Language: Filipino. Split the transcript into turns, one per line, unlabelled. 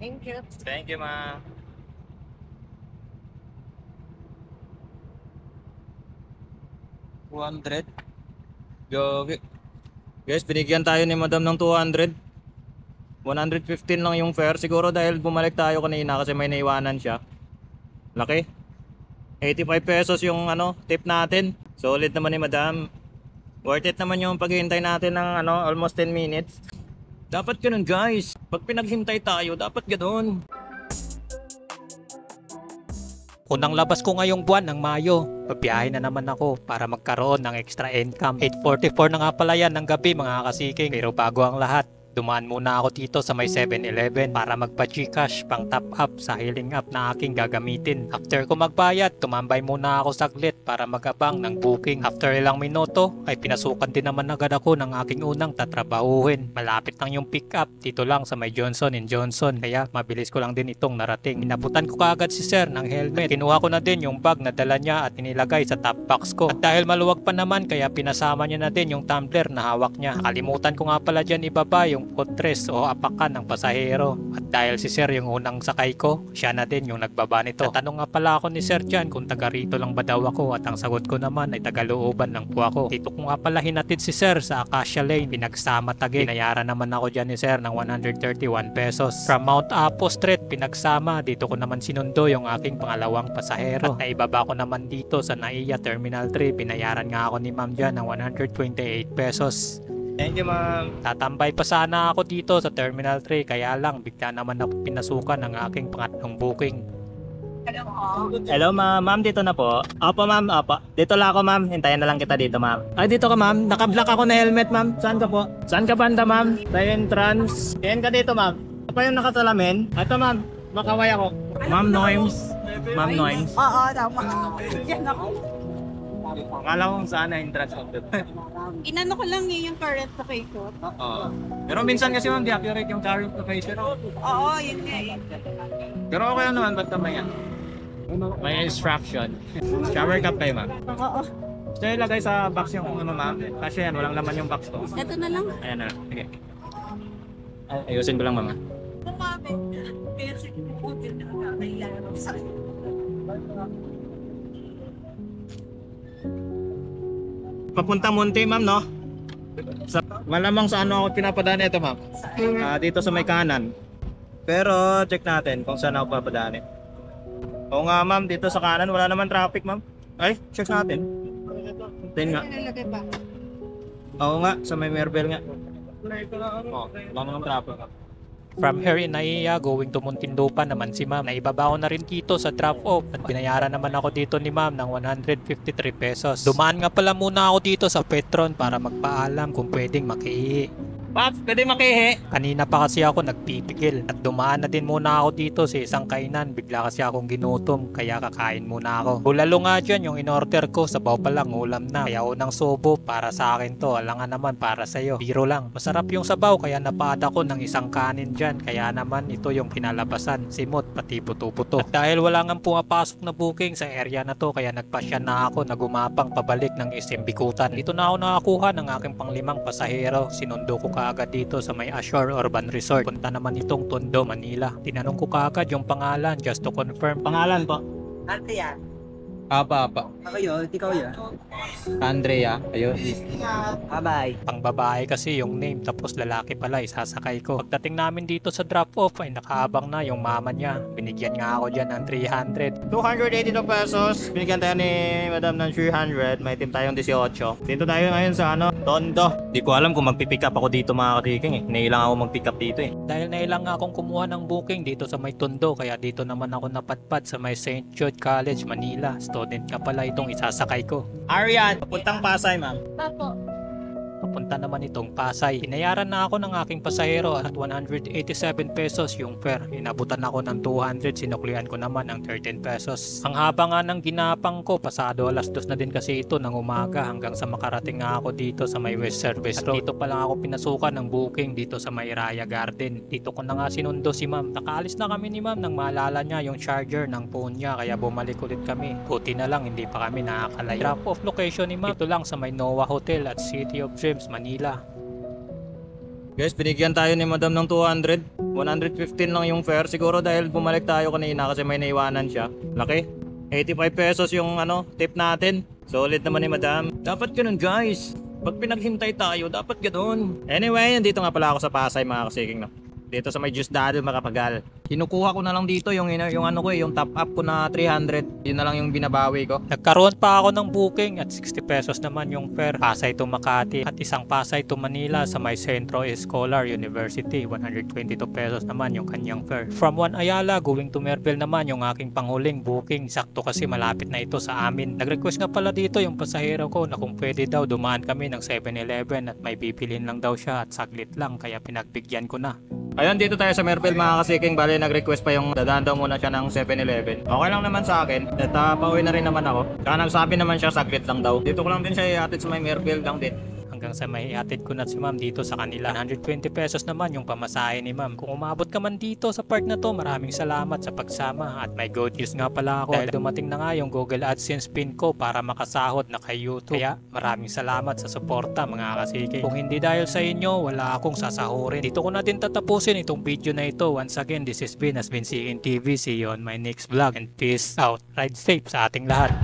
Thank you.
Thank you, ma'am. 200. Gogi. Guys, binigyan tayo ni madam ng 200. 115 lang yung fare. Siguro dahil bumalik tayo kanina kasi may naiwanan siya. Laki. 85 pesos yung tip natin. Solid naman ni madam. Worth it naman yung paghihintay natin ng almost 10 minutes. Dapat ganun guys. Pag pinaghintay tayo, dapat ganun.
Unang labas ko ngayong buwan ng Mayo. Pabiyahe na naman ako para magkaroon ng extra income. 8:44 na nga pala yan ng gabi mga kasiking. Pero bago ang lahat, dumaan muna ako dito sa may 7-Eleven para magpa-Gcash pang top up sa healing app na aking gagamitin. After ko magbayad, tumambay muna ako saglit para magabang ng booking. After ilang minuto, ay pinasukan din naman agad ako ng aking unang tatrabahuhin. Malapit lang yung pick up dito lang sa may Johnson & Johnson. Kaya mabilis ko lang din itong narating. Inabutan ko kaagad si sir ng helmet. Kinuha ko na din yung bag na dala niya at inilagay sa top box ko. At dahil maluwag pa naman, kaya pinasama niya na din yung tumbler na hawak niya. Nakalimutan ko nga pala dyan ibaba yung footrest o apakan ng pasahero. At dahil si sir yung unang sakay ko, siya na din yung nagbaba nito. Natanong nga pala ako ni sir dyan kung taga rito lang ba daw ako at ang sagot ko naman ay taga Looban lang po ako. Dito ko nga pala hinatid si sir sa Acacia Lane, Pinagsama Taguig. Pinayaran naman ako dyan ni sir ng 131 pesos. From Mount Apo Street, Pinagsama, dito ko naman sinundo yung aking pangalawang pasahero. At naibaba ko naman dito sa NAIA Terminal 3, pinayaran nga ako ni ma'am dyan ng 128 pesos.
Thank you, ma'am.
Tatambay pa sana ako dito sa Terminal 3 kaya lang bigla naman ako pinasukan ng aking pangatlong booking.
Hello, ma'am. Ma'am, dito na po. Opo, ma'am. Opo. Dito lang ako, ma'am. Hintayin na lang kita dito, ma'am. Ay, dito ka, ma'am. Naka-black ako na helmet, ma'am. Saan ka po? Saan ka banda, ma'am? Sa entrance. Yan ka dito, ma'am. Ano pa yung nakasalamin? Ito, ma'am. Makaway ako. Ma'am Noims. Ma'am Noims.
Oo, tama. Yan ako.
Akala ko saan na entrance ko.
Inano ko lang yung current location.
Oo. Pero minsan kasi, ma'am, di accurate yung current location.
Oo, yun nga eh.
Pero okay naman, ba't naman yan? May instruction. Shower cup kayo, ma'am.
Oo.
Gusto nyo ilagay sa box yung ma'am? Kasi yan, walang laman yung box ko.
Ito na lang.
Ayan na. Sige. Ayusin ko lang, mama.
Kumami. Kaya sige, butil na nakakailangan.
Papunta Monte, ma'am, no? Malamang sa ano ako pinapadaan ito, ma'am. Dito sa may kanan. Pero check natin kung saan ako papadaan. Oo nga, ma'am, dito sa kanan wala naman traffic, ma'am. Ay, check natin. Tingnan nga.
Nalagay ba?
Oo nga, sa may Merbel nga. Oh, wala naman traffic.
From here in NAIA, going to Muntinlupa naman si ma'am. Naibaba ko na rin dito sa drop-off at binayaran naman ako dito ni ma'am ng 153 pesos. Dumaan nga pala muna ako dito sa Petron para magpaalam kung pwedeng makihi.
Pops, pwede makihi.
Kanina pa kasi ako nagpipigil at dumaan na din muna ako dito sa isang kainan. Bigla kasi akong ginutom kaya kakain muna ako. Bulalo nga dyan yung in-order ko, sabaw pa lang ulam na. Kaya unang subo para sa akin to, alangan naman para sa'yo. Biro lang. Masarap yung sabaw kaya napaad ako ng isang kanin dyan. Kaya naman ito yung kinalabasan, simot pati buto-buto. At dahil wala nga pumapasok na booking sa area na to kaya nagpasya na ako na gumapang pabalik ng SM Bikutan. Dito na ako nakakuha ng aking panglimang pasahero. Sinundo ko kaagad dito sa may Ashore Urban Resort. Punta naman itong Tondo, Manila. Tinanong ko kaagad yung pangalan just to confirm.
Pangalan po?
Ate yan.
Apa.
Ako yun, ikaw yan.
Andrea. Ayun.
Bye-bye.
Pang babae kasi yung name tapos lalaki pala isasakay ko. Pagdating namin dito sa drop-off ay nakaabang na yung mama niya. Binigyan nga ako dyan ng 300.
282 pesos. Binigyan tayo ni Madam ng 300. May team tayong 18. Dito tayo ngayon sa Tondo. Di ko alam kung magpipick up ako dito mga katiking eh. Nailang ako magpick up dito eh.
Dahil nailang nga akong kumuha ng booking dito sa may Tondo kaya dito naman ako napadpad sa may St. Jude College, Manila. Student ka pala itong isasakay ko.
Arian, papuntang Pasay, ma'am.
Papo.
Papunta naman itong Pasay. Pinayaran na ako ng aking pasahero at 187 pesos yung fare. Inabutan ako ng 200, sinuklian ko naman ng 13 pesos. Ang haba nga ng ginapang ko, pasado 2:00 na din kasi ito ng umaga hanggang sa makarating nga ako dito sa may West Service Road. At dito pa lang ako pinasukan ng booking dito sa may Raya Garden. Dito ko na nga sinundo si ma'am. Nakaalis na kami ni ma'am nang maalala niya yung charger ng phone niya kaya bumalik ulit kami. Buti na lang hindi pa kami nakakalay. Drop off location ni ma'am dito lang sa may Noah Hotel at City of Dreams, Manila.
Guys, binigyan tayo ni madam ng 200. 115 lang yung fare. Siguro dahil bumalik tayo kanina kasi may naiwanan siya. Laki. 85 pesos yung tip natin. Solid naman ni madam. Dapat ganun guys. Pag pinaghintay tayo, dapat ganun. Anyway, nandito nga pala ako sa Pasay mga kasiking. No? Dito sa may Diosdado Makapagal. Kinukuha ko na lang dito yung top up ko na 300. Yun na lang yung binabawi ko.
Nagkaroon pa ako ng booking at 60 pesos naman yung fare. Pasay to Makati at isang Pasay to Manila sa may Centro Escolar University. 122 pesos naman yung kanyang fare. From One Ayala going to Merville naman yung aking panghuling booking. Sakto kasi malapit na ito sa amin. Nag-request nga pala dito yung pasahero ko na kung pwede daw dumaan kami ng 7-Eleven at may bibilin lang daw siya at saglit lang kaya pinagbigyan ko na.
Ayun, dito tayo sa Merville mga kasiking. Bali, nag-request pa yung dadaan daw muna siya ng 7-Eleven. Okay lang naman sa akin. At pauwi na rin naman ako. Kaya nagsabi naman siya saglit lang daw. Dito ko lang din siya iatid sa may Merville lang din.
Hanggang sa may ihatid ko na si ma'am dito sa kanila. 120 pesos naman yung pamasahe ni ma'am. Kung umabot ka man dito sa part na to, maraming salamat sa pagsama. At may good news nga pala ako dahil dumating na nga yung Google AdSense pin ko para makasahod na kay YouTube. Kaya maraming salamat sa suporta mga kasiki. Kung hindi dahil sa inyo, wala akong sasahurin. Dito ko na din tatapusin itong video na ito. Once again, this has been Asbin CN TV. See you on my next vlog and peace out. Ride safe sa ating lahat.